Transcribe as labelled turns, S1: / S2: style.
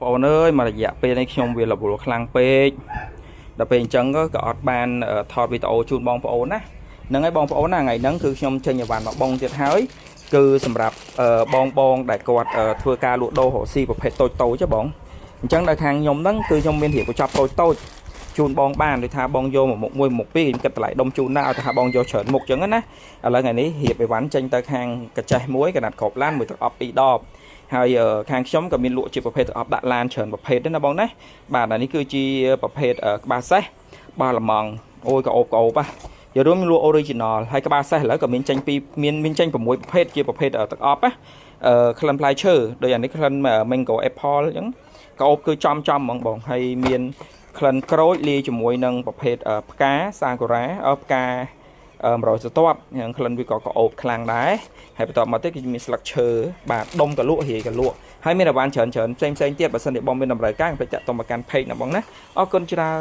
S1: បងប្អូនអើយមករយៈពេលនេះខ្ញុំវារវល់ខ្លាំងពេកដល់ពេលអញ្ចឹងក៏អត់បានថតវីដេអូជូនបងប្អូនណាហ្នឹងហើយបងប្អូនណាថ្ងៃហ្នឹងគឺខ្ញុំចេញអីវ៉ាន់មកបងទៀតហើយគឺសម្រាប់បងដែលគាត់ធ្វើការលក់ដូររកស៊ីប្រភេទតូចតូចទេបងអញ្ចឹងដល់ខាងខ្ញុំហ្នឹងគឺខ្ញុំមានរៀបបញ្ចប់តូចតូចជូនបងបានដូចថាបងយកមកមុខមួយមុខពីរខ្ញុំគិតតម្លៃដុំជូនណាឲ្យថាបងយកច្រើនមុខអញ្ចឹងណាឥឡូវថ្ងៃនេះរៀបអីវ៉ាន់ចេញទៅខាងកាចេះមួយកណាត់ក្របឡានមួយទឹកអប់2ដបហើយខាងខ្ញុំក៏មានលក់ជាប្រភេទទឹកអប់ដាក់ឡានច្រើនប្រភេទដែរណាបងណាបាទអានេះគឺជាប្រភេទក្បាលសេះបាល់ឡម៉ង់អូយក៏អូបហ៎យករួមមានលក់ original ហើយក្បាលសេះឥឡូវក៏មានចេញពីមានចេញ6ប្រភេទជាប្រភេទទឹកអប់ណាក្លិនផ្លែឈើដូចអានេះក្លិន mango apple អញ្ចឹងក៏អូបគឺចំហ្មងបងហើយមានក្លិនក្រូចលាយជាមួយនឹងប្រភេទផ្កាសាកូរ៉ាផ្កា100ស្រទាប់យ៉ាងក្លិនវាក៏អូបខ្លាំងដែរហើយបន្ទាប់មកទៀតគឺមានស្លឹកឈើបាទដុំកលក់រាយកលក់ហើយមានអីវ៉ាន់ច្រើនផ្សេងទៀតបើសិនជាបងមានតម្រូវការពេចតាក់តុំមកកាន់ page ណាបងណាអរគុណច្រើន